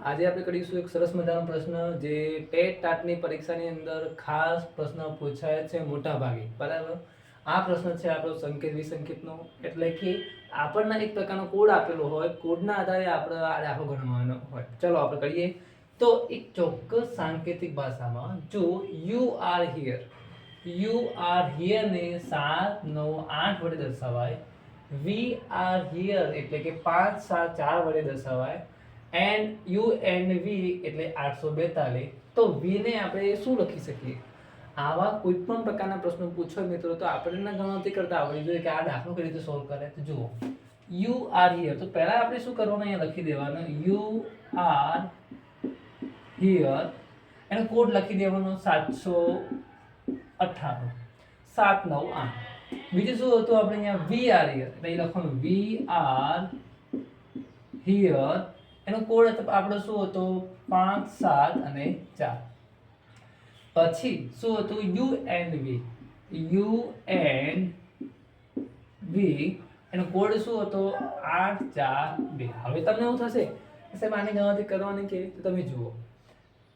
આજે આપણે કરીશું એક સરસ મજાનો પ્રશ્ન જે ટેટ ટાટની પરીક્ષાની અંદર ખાસ પ્રશ્ન પૂછાય છે મોટા ભાગે, બરાબર. આ પ્રશ્ન છે આપણો સંકેત વિસંકેતનો, એટલે કે આપણને એક પ્રકારનો કોડ આપેલો હોય, કોડના આધારે આપણે આ દાખલો ગણવાનો હોય. ચલો આપણે કરીએ. તો એક ચોક્કસ સાંકેતિક ભાષામાં જો યુ આર હિયર ને 7 9 8 વડે દર્શાવાય, વી આર હિયર એટલે કે 5 7 4 વડે દર્શાવાય, એન્ડ યુ એન્ડ વી એટલે 842, તો વી ને આપણે શું લખી શકીએ? આવા કોઈ પણ પ્રકારના પ્રશ્નો પૂછો મિત્રો તો આપણને ગણતરી કરતા આવડવી જોઈએ કે આ દાખલો કઈ રીતે સોલ્વ કરે. તો જુઓ, યુ આર હિયર, તો પહેલા આપણે શું કરવાનું, અહીંયા લખી દેવાનું યુ આર હિયર, એનો કોડ લખી દેવાનો 798 7 9 8. બીજું શું હતું આપણે અહીંયા વી આર હિયર, એટલે લખવાનું વી આર હિયર, એનો કોડ આપણો શું હતો 5 7 અને 4. પછી શું હતું યુ એન્ડ વી, એનો કોડ શું હતો 8 4 2. હવે તમને એવું થશે સાહેબ આની ગણતરી કરવાની કે તમે જુઓ,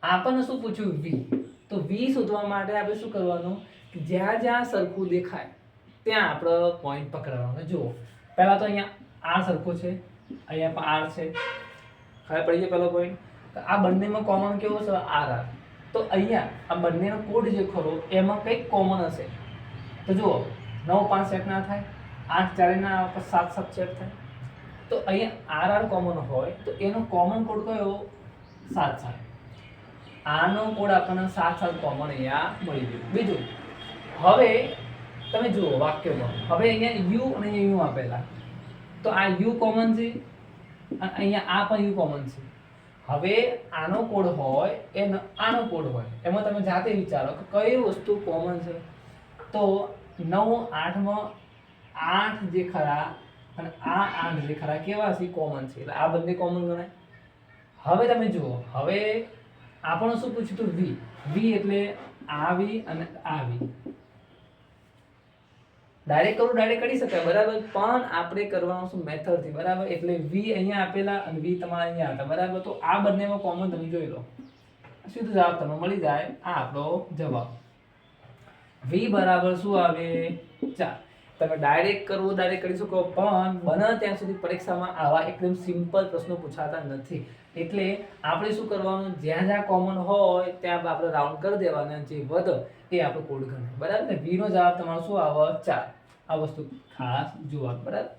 આપણને શું પૂછ્યું વી, તો વી શોધવા માટે આપણે શું કરવાનું કે જ્યાં જ્યાં સરખું દેખાય ત્યાં આપણે પોઈન્ટ પકડવાનો. જુઓ, પહેલા તો અહીંયા આર સરખું છે, અહીંયા પણ આર છે, હવે પડી ગયો પહેલો પોઈન્ટ. આ બંનેમાં કોમન કેવો છે? R R. તો અહીંયા આ બંનેનો કોડ જે ખરો એમાં કંઈક કોમન હશે. તો જુઓ, 9 5 સેટ ના થાય, 8 4 ના 7 7 સેટ થાય. તો અહીંયા આર આર કોમન હોય તો એનો કોમન કોડ કયો? 7 7. આનો કોડ આપણને 7 7 કોમન અહીંયા મળી ગયો. બીજું, હવે તમે જુઓ વાક્યમાં, હવે અહીંયા યુ અને યુ આપેલા, તો આ યુ કોમન છે, અહીંયા આ પણ યુ કોમન છે. હવે આનો કોડ હોય એ આનો કોડ હોય, એમાં તમે જાતે વિચારો કે કઈ વસ્તુ કોમન છે. તો 9 8 માં 8 જે ખરા અને આ 8 જે ખરા કેવા છે? કોમન છે, એટલે આ બંને કોમન ગણાય. હવે તમે જુઓ, હવે આપણને શું પૂછ્યું હતું? વી એટલે આ વી અને આ વી. ડાયરેક્ટ કરી શકાય, બરાબર, પણ આપણે કરવાનું શું? મેથડથી, બરાબર. એટલે વી અહીંયા આપેલા અને વી તમારા અહીંયા હતા, બરાબર. તો આ બંનેમાં કોમન તમે જોઈ લો, સીધો જવાબ તમને મળી જાય. આ આપણો જવાબ વી બરાબર શું આવે? 4. તમે ડાયરેક્ટ કરી શકો, પણ બને ત્યાં સુધી પરીક્ષામાં આવા એકદમ સિમ્પલ પ્રશ્નો પૂછાતા નથી. એટલે આપણે શું કરવાનું, જ્યાં જ્યાં કોમન હોય ત્યાં આપણે રાઉન્ડ કરી દેવાના, જે વધે એ આપણો કોડ ગણાય, બરાબર ને. વી નો જવાબ તમારો શું આવે? 4. આ વસ્તુ ખાસ જોવાનું, બરાબર.